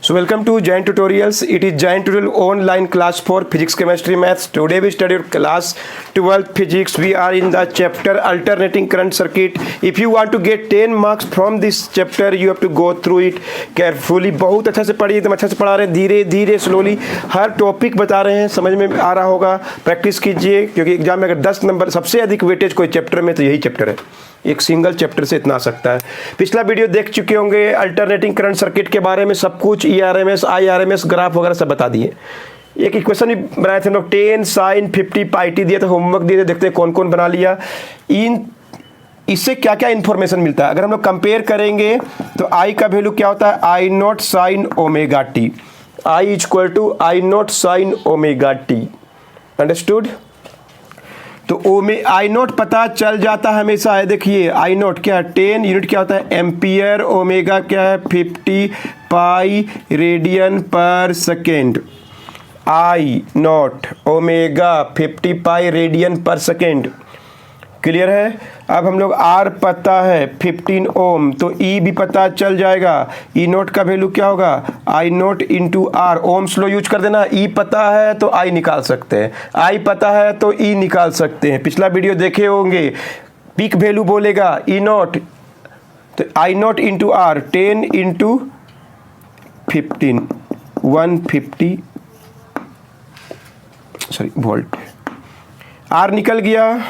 So welcome to Giant Tutorials. It is Giant Tutorial online class for physics, chemistry, maths. Today we study class 12 physics. We are in the chapter alternating current circuit. If you want to get 10 marks from this chapter, you have to go through it carefully. बहुत अच्छा से पढ़िए, एकदम अच्छा से पढ़ा रहे हैं, धीरे धीरे स्लोली हर टॉपिक बता रहे हैं, समझ में आ रहा होगा। प्रैक्टिस कीजिए क्योंकि एग्जाम में अगर 10 नंबर सबसे अधिक वेटेज कोई चैप्टर में तो यही चैप्टर है। एक सिंगल चैप्टर से इतना आ सकता है। पिछला वीडियो देख चुके होंगे अल्टरनेटिंग करंट सर्किट के बारे में, सब कुछ ERMS, IRMS, ग्राफ वगैरह सब बता दिए। एक इक्वेशन भी बनाए थे हम लोग, 10 sin 50 pi t दिया था, होमवर्क दिए थे, देखते हैं कौन कौन बना लिया। इससे क्या क्या इन्फॉर्मेशन मिलता है अगर हम लोग कंपेयर करेंगे तो I का वैल्यू क्या होता है, I naught sine omega T, I equal to I naught sine omega T. Understood? तो आई नोट पता चल जाता है हमेशा है। देखिए आई नोट क्या है, 10 यूनिट क्या होता है एम्पियर, ओमेगा क्या है 50 pi radian per second. I note omega 50 pi radian per second. Clear है? अब हम लोग आर पता है 15 ओम, तो ई भी पता चल जाएगा। ई नोट का वैल्यू क्या होगा, I naught into R. Ohm's law use कर देना। ई पता है तो आई निकाल सकते हैं, आई पता है तो ई निकाल सकते हैं। पिछला वीडियो देखे होंगे, पीक वैल्यू बोलेगा ई नोट, तो I naught into R 10 into 15 150 volt. R निकल गया,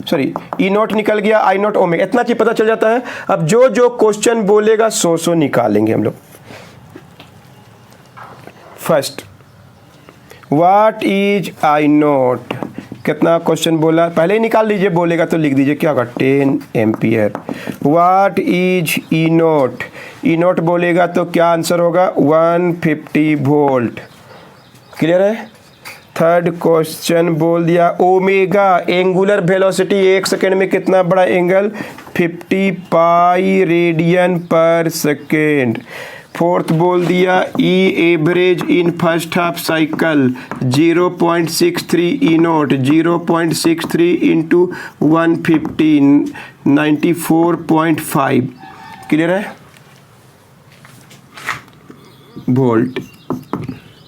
सॉरी ई नोट निकल गया, आई नोट ओमेगा, इतना चीज पता चल जाता है। अब जो जो क्वेश्चन बोलेगा सो निकालेंगे हम लोग। First, what is I naught, कितना क्वेश्चन बोला पहले ही निकाल लीजिए, बोलेगा तो लिख दीजिए क्या होगा 10 ampere. What is E naught, E naught बोलेगा तो क्या आंसर होगा 150 वोल्ट। क्लियर है? थर्ड क्वेश्चन बोल दिया ओमेगा, एंगुलर वेलोसिटी एक सेकेंड में कितना बड़ा angle 50 pi radian per second. Fourth बोल दिया E average in first half cycle 0.63 E naught, 0.63 into 150 94.5। Clear है? वोल्ट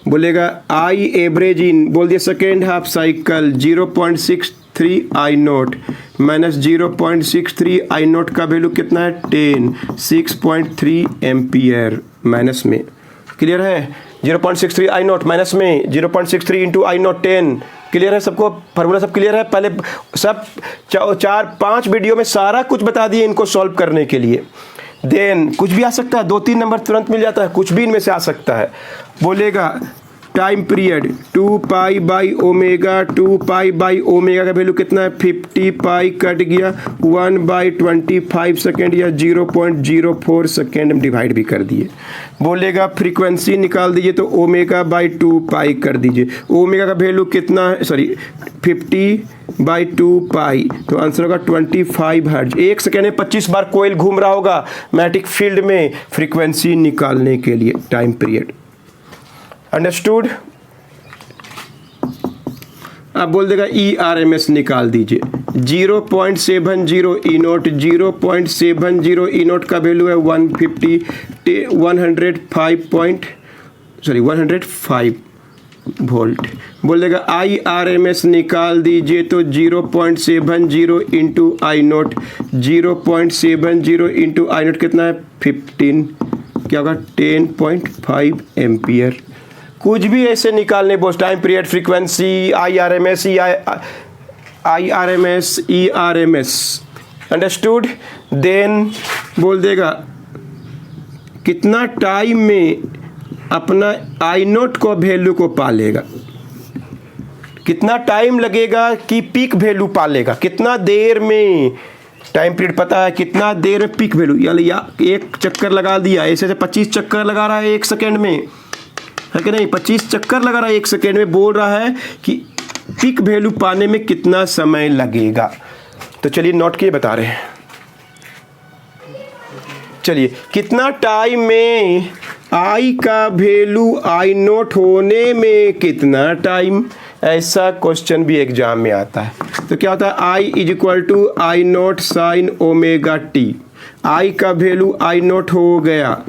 बोलेगा आई एवरेज इन, बोल दिया second half cycle 0.63 I naught minus 0.63 I naught का वैल्यू कितना है 10, 6.3 एम्पियर माइनस में। क्लियर है? 0.63 आई नोट माइनस में 0.63 इंटू आई नोट 10। क्लियर है सबको? फार्मूला सब क्लियर है? पहले सब 4-5 वीडियो में सारा कुछ बता दिए इनको सॉल्व करने के लिए। देन कुछ भी आ सकता है, 2-3 नंबर तुरंत मिल जाता है, कुछ भी इनमें से आ सकता है। बोलेगा time period 2 pi by omega, 2 pi by omega का वैल्यू कितना है 50 पाई कट गया 1/25 सेकेंड या 0.04 सेकेंड में डिवाइड भी कर दिए। बोलेगा फ्रीक्वेंसी निकाल दीजिए तो ओमेगा बाई 2 पाई कर दीजिए। ओमेगा का वैल्यू कितना है, सॉरी 50/2 पाई, तो आंसर होगा 25 हर्ट्ज। एक सेकेंड में 25 बार कोयल घूम रहा होगा मैग्नेटिक फील्ड में फ्रीक्वेंसी निकालने के लिए टाइम पीरियड। अंडरस्टूड? अब बोल देगा ERMS निकाल दीजिए 0.70 ई नोट, 0.70 ई नोट का वैल्यू है 105 वोल्ट। बोलेगा IRMS निकाल दीजिए तो 0.70 इंटू आई नोट, 0.70 इंटू आई नोट कितना है 15, क्या होगा 10.5 एम्पियर। कुछ भी ऐसे निकालने बोल, time period, frequency, IRMS, ERMS। Understood? Then बोल देगा कितना टाइम में अपना आई नोट को वैल्यू को पालेगा, कितना टाइम लगेगा कि पीक वैल्यू पालेगा, कितना देर में। टाइम पीरियड पता है कितना देर में पीक वैल्यू, या एक चक्कर लगा दिया, ऐसे से 25 चक्कर लगा रहा है एक सेकेंड में, है कि नहीं? 25 चक्कर लगा रहा है एक सेकेंड में, बोल रहा है कि पीक वैल्यू पाने में कितना समय लगेगा। तो चलिए नोट किए बता रहे हैं। चलिए कितना टाइम में आई का वैल्यू आई नोट होने में कितना टाइम, ऐसा क्वेश्चन भी एग्जाम में आता है। तो क्या होता है I is equal to I naught sine omega T. I का वैल्यू आई नोट हो गया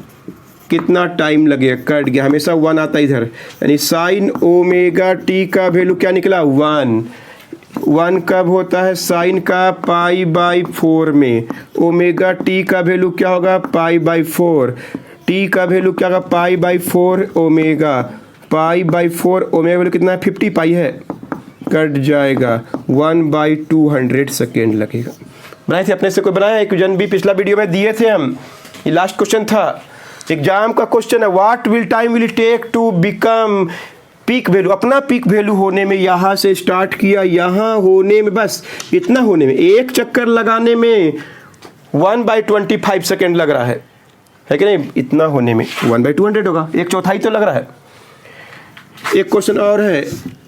कितना टाइम लगेगा, कट गया, हमेशा 1 आता है इधर, यानी साइन ओमेगा टी का वैल्यू क्या निकला 1। 1 कब होता है साइन का π/4 में, ओमेगा टी का वैल्यू क्या होगा π/4, टी का वैल्यू क्या होगा π/4 ओमेगा, π/4 ओमेगा वैल्यू कितना है 50 पाई है, कट जाएगा 1/200 सेकेंड लगेगा। बनाए थे अपने से, कोई बनाया इक्वेशन भी पिछला वीडियो में दिए थे हम, ये लास्ट क्वेश्चन था, एग्जाम का क्वेश्चन है। What will time will take to become peak value, अपना पीक वैल्यू होने में, यहाँ से स्टार्ट किया यहाँ होने में, बस इतना होने में, एक चक्कर लगाने में 1/25 सेकेंड लग रहा है कि नहीं, इतना होने में 1/200 होगा, 1/4 तो लग रहा है। एक क्वेश्चन और है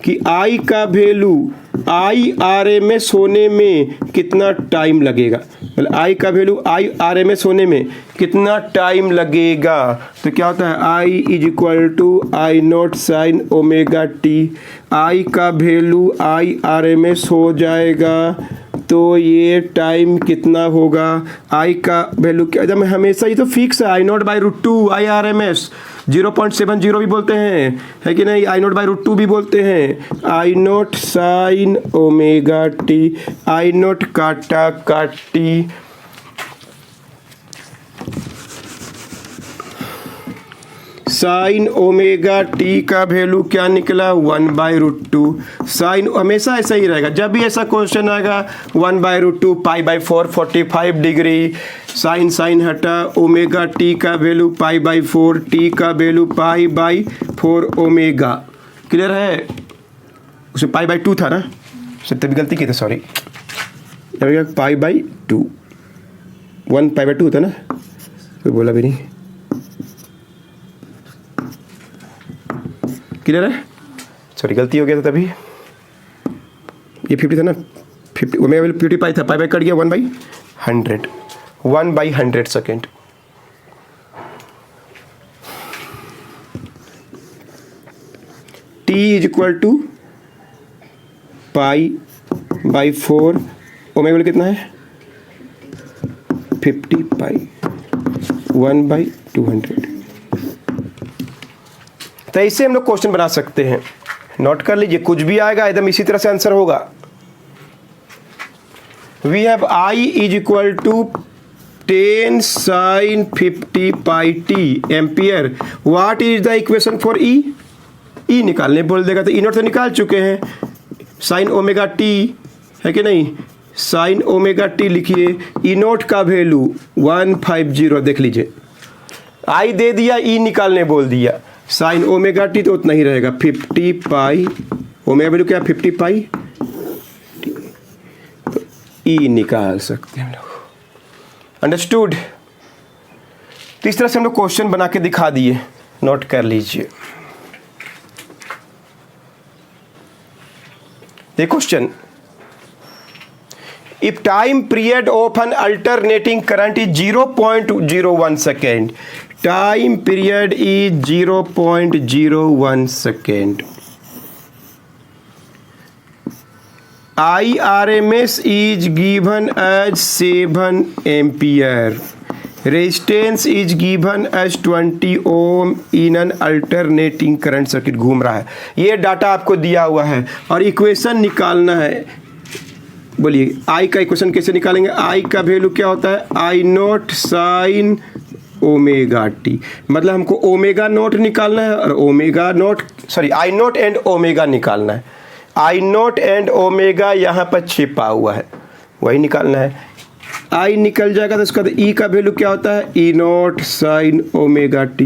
कि आई का वैल्यू IRMS होने में कितना टाइम लगेगा, मतलब आई का वैल्यू IRMS होने में कितना टाइम लगेगा, तो क्या होता है I = I0 sin omega T, I का वैल्यू IRMS हो जाएगा तो ये टाइम कितना होगा, आई का वैल्यू क्या, जब हमेशा ये तो फिक्स है I0/√2 IRMS 0.70 भी बोलते हैं, है कि नहीं, I0/√2 भी बोलते हैं, I0 sign omega T, I0 काटा काटी, साइन ओमेगा टी का वैल्यू क्या निकला 1/√2, साइन हमेशा ऐसा ही रहेगा, जब भी ऐसा क्वेश्चन आएगा 1/√2 π/4 45 डिग्री, साइन साइन हटा, ओमेगा टी का वैल्यू π/4, टी का वैल्यू π/4 ओमेगा, क्लियर है, उसमें π/2 था ना, उससे तभी गलती की थी, सॉरी, π/2 1 π/2 होता ना, कोई बोला भी नहीं, क्लियर है, सॉरी गलती हो गया था तभी, ये 50 था ना, 50 ओमेगा 50 पाई था, पाई कट गया 1/100 1/100 सेकेंड। T = π/4 ओमेगा कितना है 50 पाई 1/200। तो ऐसे हम लोग क्वेश्चन बना सकते हैं, नोट कर लीजिए, कुछ भी आएगा एकदम इसी तरह से आंसर होगा। We have I = 10 sin 50 πt ampere. What is the equation for E निकालने बोल देगा तो E0 तो निकाल चुके हैं, साइन ओमेगा टी है कि नहीं, साइन ओमेगा टी लिखिए, E0 का वैल्यू 150, देख लीजिए, I दे दिया, E निकालने बोल दिया, साइन ओमेगा टी तो उतना ही रहेगा 50 पाई, ओमेगा वैल्यू क्या 50 पाई, तो E निकाल सकते हैं हम लोग, अंडरस्टूड। तो इस तरह से हम लोग क्वेश्चन बना के दिखा दिए, नोट कर लीजिए। ये question, if time period of an alternating current is 0.01 second, time period is 0.01 second, IRMS is given as 7 ampere, resistance is given as 20 ohm in an alternating current circuit, घूम रहा है, ये डाटा आपको दिया हुआ है और इक्वेशन निकालना है। बोलिए आई का इक्वेशन कैसे निकालेंगे, आई का वैल्यू क्या होता है I0 साइन ओमेगा टी, मतलब हमको ओमेगा नोट निकालना है और omega naught, sorry I0 and omega निकालना है, I0 एंड ओमेगा यहाँ पर छिपा हुआ है, वही निकालना है। आई निकल जाएगा तो उसका ई का वैल्यू क्या होता है E0 साइन ओमेगा टी,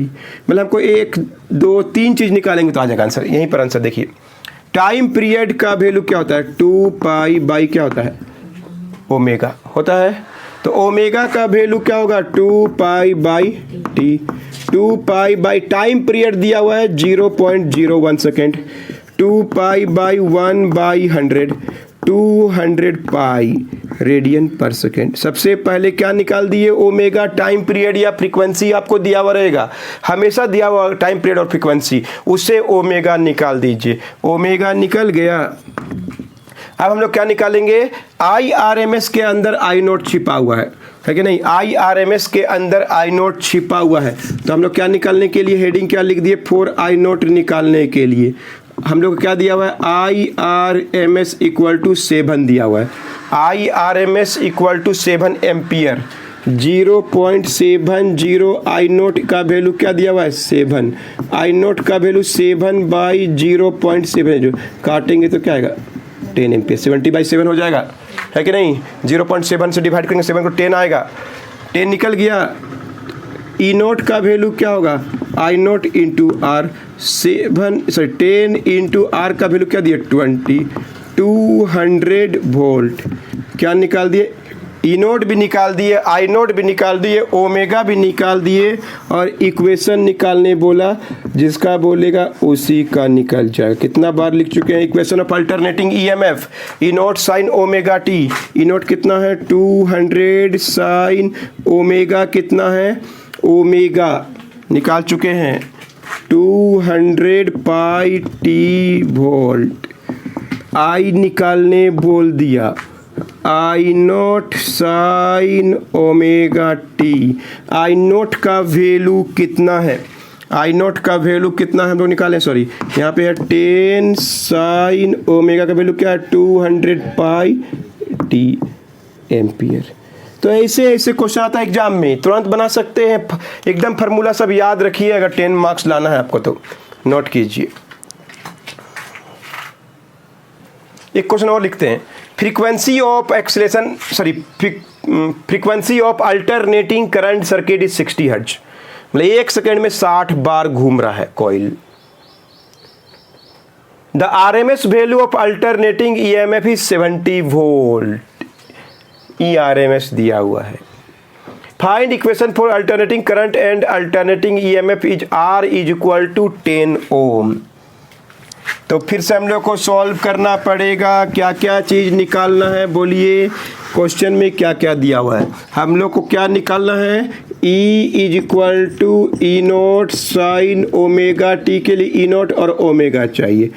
मतलब हमको 1 2 3 चीज़ निकालेंगे तो आ जाएगा आंसर, यहीं पर आंसर देखिए। टाइम पीरियड का वैल्यू क्या होता है 2 पाई बाई क्या होता है ओमेगा होता है, तो ओमेगा का वैल्यू क्या होगा 2 pi by T, 2 pi by time period दिया हुआ है 0.01 second, 2 pi by 1/100, 200 pi radian per second. सबसे पहले क्या निकाल दिए ओमेगा, टाइम पीरियड या फ्रीक्वेंसी आपको दिया हुआ रहेगा, हमेशा दिया हुआ टाइम पीरियड और फ्रीक्वेंसी, उससे ओमेगा निकाल दीजिए, ओमेगा निकल गया। अब हम लोग क्या निकालेंगे, IRMS के अंदर I0 छिपा हुआ है है कि नहीं। IRMS के अंदर आई नोट छिपा हुआ है, तो हम लोग क्या निकालने के लिए हेडिंग क्या लिख दिए, 4 आई नोट निकालने के लिए हम लोग को क्या दिया हुआ है, IRMS इक्वल टू 7 दिया हुआ है। IRMS equal to 7 ampere, 0.70 I naught का वैल्यू क्या दिया हुआ है, 7। आई नोट का वैल्यू 7 बाई 0.7 जो काटेंगे तो क्या आएगा, 10 एम्पियर। 70/7 हो जाएगा, है कि नहीं। 0.7 से डिवाइड करेंगे 7 को 10 आएगा, 10 निकल गया। ई नोट का वैल्यू क्या होगा, I naught into R, 10 into R का वैल्यू क्या दिया, 20, 200 वोल्ट। क्या निकाल दिए, ई नोट भी निकाल दिए, आई नोट भी निकाल दिए, ओमेगा भी निकाल दिए, और इक्वेशन निकालने बोला, जिसका बोलेगा उसी का निकल जाए। कितना बार लिख चुके हैं, equation of alternating EMF, E naught sine omega T. E note कितना है, 200 साइन ओमेगा कितना है, ओमेगा निकाल चुके हैं 200 पाई टी वोल्ट। आई निकालने बोल दिया, आई naught sine omega T. I naught का वैल्यू कितना है, आई नोट का वैल्यू कितना है हम लोग निकालें, सॉरी यहाँ पे है 10 साइन ओमेगा का वैल्यू क्या है, 200 पाई टी एम्पियर। तो ऐसे ऐसे क्वेश्चन आता है एग्जाम में, तुरंत बना सकते हैं, एकदम फार्मूला सब याद रखिए, अगर 10 मार्क्स लाना है आपको तो नोट कीजिए। एक क्वेश्चन और लिखते हैं, frequency of acceleration sorry frequency of alternating current circuit is 60 hertz, मतलब 1 सेकेंड में 60 बार घूम रहा है coil. The RMS value of alternating EMF is 70 volt. ERMS दिया हुआ है। Find equation for alternating current and alternating EMF is R is equal to 10 ohm. तो फिर से हम लोग को सॉल्व करना पड़ेगा, क्या क्या चीज़ निकालना है, बोलिए क्वेश्चन में क्या क्या दिया हुआ है। हम लोग को क्या निकालना है, E is equal to E naught sine omega T के लिए ई नोट और ओमेगा चाहिए।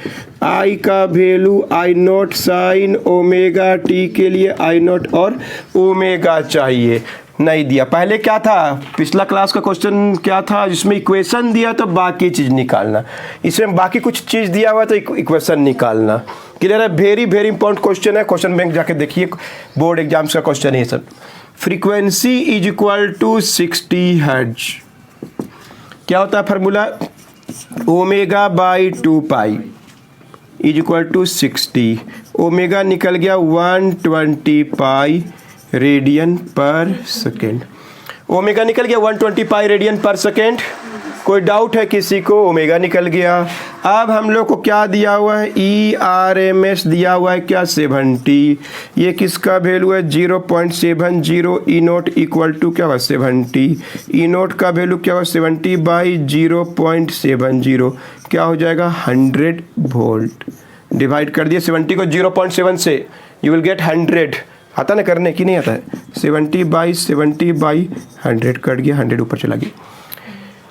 I का value I naught sine omega T के लिए आई नोट और ओमेगा चाहिए, नहीं दिया। पहले क्या था, पिछला क्लास का क्वेश्चन क्या था, जिसमें इक्वेशन दिया तो बाकी चीज़ निकालना, इसमें बाकी कुछ चीज़ दिया हुआ तो इक्वेशन निकालना। क्लियर है, वेरी वेरी इंपॉर्टेंट क्वेश्चन है, क्वेश्चन बैंक जाके देखिए, बोर्ड एग्जाम्स का क्वेश्चन है sir. Frequency is equal to 60 hertz, क्या होता है formula, omega by 2 pi is equal to 60, omega निकल गया 120 pi radian per second, omega निकल गया 120 पाई रेडियन पर सेकेंड। कोई डाउट है किसी को, ओमेगा निकल गया। अब हम लोग को क्या दिया हुआ है, ERMS दिया हुआ है क्या, 70। ये किसका वैल्यू है, 0.70, ई नोट इक्वल टू क्या हुआ 70, ई नोट का वैल्यू क्या हुआ 70 बाई 0.70, क्या हो जाएगा 100 वोल्ट। डिवाइड कर दिया 70 को 0.7 से, यू विल गेट 100। आता ना करने की नहीं आता है, 70 बाई 100 कट गया, 100 ऊपर चला गया।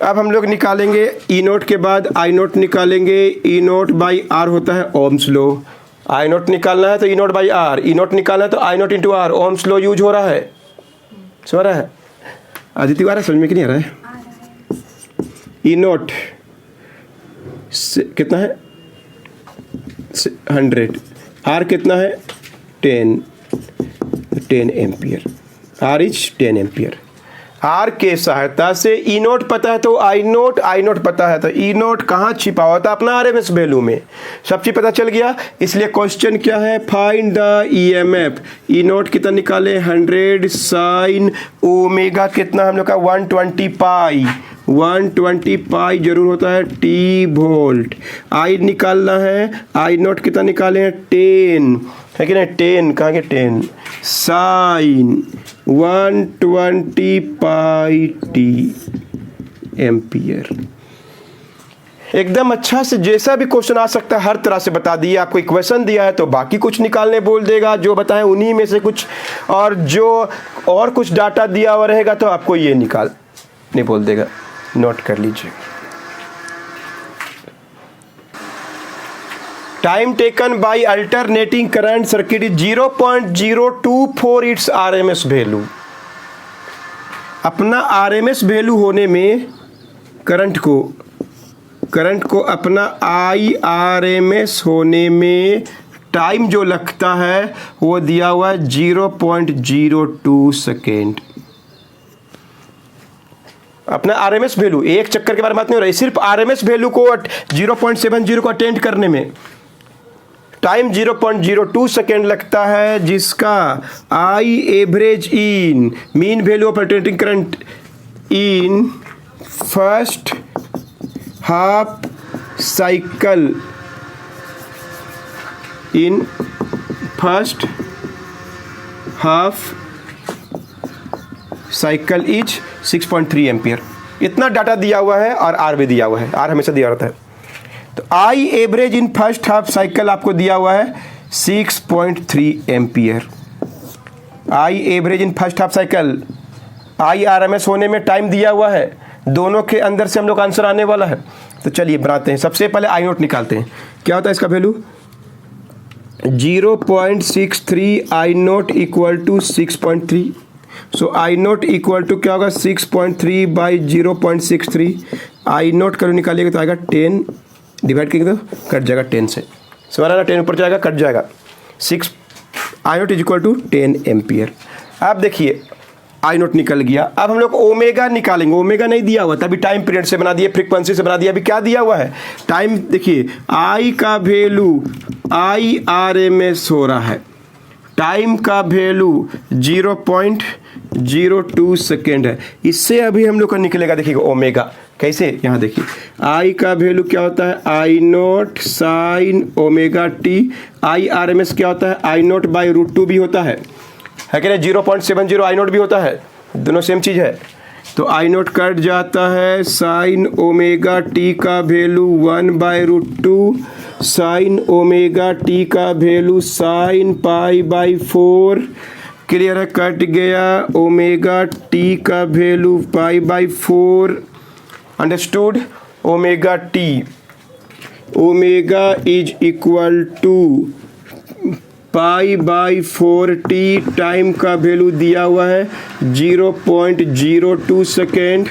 अब हम लोग निकालेंगे ई नोट के बाद आई नोट निकालेंगे, ई नोट बाई आर होता है ओम्स लॉ। आई नोट निकालना है तो E naught by R, E naught निकालना है तो I naught into R, ohm's law use हो रहा है, समझ रहा है आदित्य, आ रहा है समझ में कि नहीं आ रहा है। ई नोट कितना है 100, आर कितना है 10 ampere, R is 10 ampere. R के सहायता से ई नोट पता है तो आई नोट पता है तो ई नोट कहाँ छिपा हुआ था, अपना आरएमएस वैल्यू में, सब चीज पता चल गया। इसलिए क्वेश्चन क्या है, find the EMF. E note कितना निकाले 100 साइन ओमेगा कितना हम लोग का 120 पाई, 120 पाई जरूर होता है टी वोल्ट। आई निकालना है, आई नोट कितना निकाले हैं 10, है कि नहीं 10, कहाँ के 10 साइन 120 पाई टी एम्पियर। एकदम अच्छा से जैसा भी क्वेश्चन आ सकता है हर तरह से बता दिए। आपको इक्वेशन दिया है तो बाकी कुछ निकालने बोल देगा, जो बताएं उन्हीं में से कुछ, और जो और कुछ डाटा दिया हुआ रहेगा तो आपको ये निकालने बोल देगा, नोट कर लीजिए। Time taken by alternating current circuit is 0.024 it's RMS value. अपना आरएमएस वैल्यू होने में करंट को अपना IRMS होने में टाइम जो लगता है वो दिया हुआ है 0.02 सेकेंड। अपना आरएमएस वैल्यू, एक चक्कर के बारे में बात नहीं हो रही, सिर्फ आरएमएस वैल्यू को 0.70 को अटेंड करने में टाइम 0.02 सेकेंड लगता है, जिसका आई average in mean value of alternating current in first half cycle in first half cycle is 6.3 ampere. इतना डाटा दिया हुआ है और आर भी दिया हुआ है, आर हमेशा दिया रहता है। तो आई average in first half cycle आपको दिया हुआ है 6.3 ampere. I average in first half cycle, IRMS होने में टाइम दिया हुआ है, दोनों के अंदर से हम लोग आंसर आने वाला है। तो चलिए बनाते हैं। सबसे पहले आई नोट निकालते हैं। क्या होता है इसका value 0.63 I naught equal to 6.3। So I naught equal to क्या होगा 6.3 बाई 0.63। आई नोट करो निकालिएगा तो आएगा 10, डिवाइड करेंगे तो कट जाएगा 10 से। सवाल आना 10 ऊपर जाएगा कट जाएगा 6। I naught is equal to 10 ampere. अब देखिए आई नोट निकल गया। अब हम लोग ओमेगा निकालेंगे। ओमेगा नहीं दिया हुआ था, अभी टाइम पीरियड से बना दिए, फ्रीक्वेंसी से बना दिया। अभी क्या दिया हुआ है टाइम, देखिए आई का वैल्यू IRMS हो रहा है, टाइम का वैल्यू 0.02 सेकेंड है। इससे अभी हम लोग का निकलेगा, देखिएगा ओमेगा कैसे, यहाँ देखिए आई का वैल्यू क्या होता है I naught sine omega T. IRMS क्या होता है आई नोट बाई √2 भी होता है कि नहीं, 0.70 आई नोट भी होता है, दोनों सेम चीज़ है। तो आई नोट कट जाता है, साइन ओमेगा टी का वैल्यू 1/√2, साइन ओमेगा टी का वैल्यू साइन π/4। क्लियर है, कट गया। ओमेगा टी का value π/4। Understood. Omega T, omega is equal to π/4t। Time का वैल्यू दिया हुआ है 0.02 सेकेंड।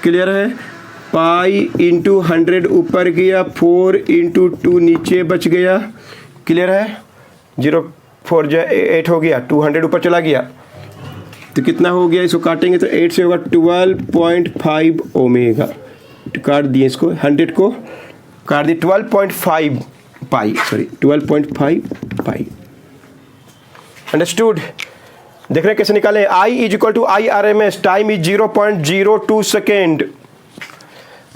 क्लियर है। पाई इंटू 100 ऊपर गया, 4 इंटू 2 नीचे बच गया। क्लियर है। 0 4 8 हो गया, 200 ऊपर चला गया तो कितना हो गया, इसको काटेंगे तो 8 से होगा 12.5 ओमेगा। काट दिए इसको, 100 को काट दिए, 12.5 पाई, सॉरी 12.5 पाई। अंडरस्टूड। देख रहे हैं कैसे निकालें। I is equal to IRMS, time is 0.02 second.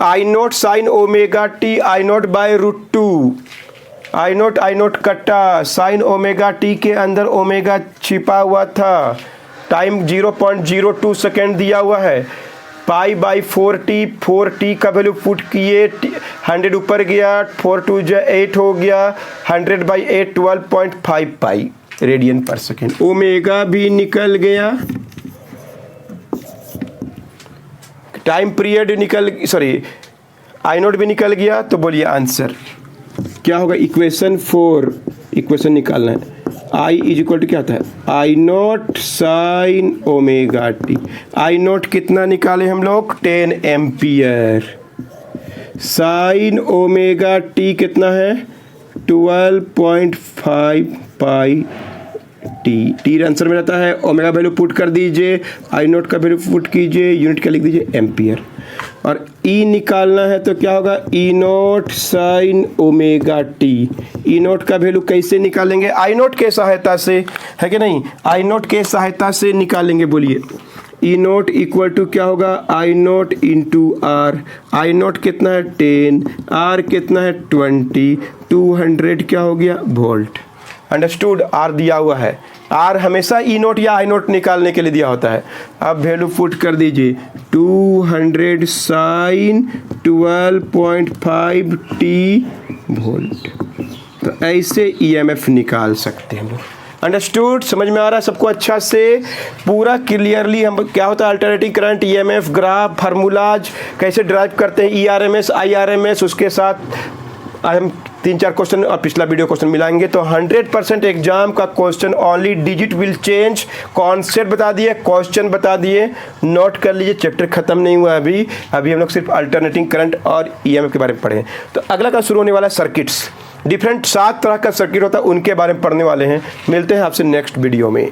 I naught sine omega T, I naught by √2। I naught कटा, साइन ओमेगा टी के अंदर ओमेगा छिपा हुआ था, टाइम 0.02 सेकेंड दिया हुआ है। π/4t, 4t का वैल्यू पुट किए, 100 ऊपर गया, 4 2 8 हो गया, 100/8 12.5 पाई रेडियन पर सेकेंड। ओमेगा भी निकल गया, टाइम पीरियड निकल, सॉरी आई नोट भी निकल गया। तो बोलिए आंसर क्या होगा। इक्वेशन 4, इक्वेशन निकालना है। आई इज इक्वल टू क्या होता है I naught sine omega T. I naught कितना निकाले हम लोग 10 एम्पियर। साइन ओमेगा टी कितना है 12.5 पाई टी। टी आंसर में रहता है, ओमेगा वैल्यू पुट कर दीजिए, आई नोट का वैल्यू पुट कीजिए, यूनिट का लिख दीजिए एम्पियर। और ई निकालना है तो क्या होगा ई नोट साइन ओमेगा टी। ई नोट का वैल्यू कैसे निकालेंगे, आई नोट के सहायता से, है कि नहीं, आई नोट के सहायता से निकालेंगे। बोलिए ई नोट इक्वल टू क्या होगा I naught into R. I naught कितना है 10, आर कितना है 20, 200 क्या हो गया वोल्ट। अंडरस्टूड। आर दिया हुआ है, आर हमेशा ई नोट या आई नोट निकालने के लिए दिया होता है। अब वैल्यू पुट कर दीजिए 200 साइन 12.5 टी वोल्ट। तो ऐसे ईएमएफ निकाल सकते हैं हम लोग। अंडरस्टूड। समझ में आ रहा है सबको अच्छा से पूरा क्लियरली। हम क्या होता है alternating current, EMF, graph, formulas कैसे ड्राइव करते हैं, IRMS, IRMS, उसके साथ हम 3-4 क्वेश्चन और पिछला वीडियो क्वेश्चन मिलाएंगे तो 100% एग्जाम का question only digit will change. Concept बता दिए, क्वेश्चन बता दिए, नोट कर लीजिए। चैप्टर खत्म नहीं हुआ अभी हम लोग सिर्फ अल्टरनेटिंग करंट और ईएमएफ के बारे में पढ़े। तो अगला का शुरू होने वाला सर्किट्स, डिफरेंट 7 तरह का सर्किट होता है, उनके बारे में पढ़ने वाले हैं। मिलते हैं आपसे नेक्स्ट वीडियो में।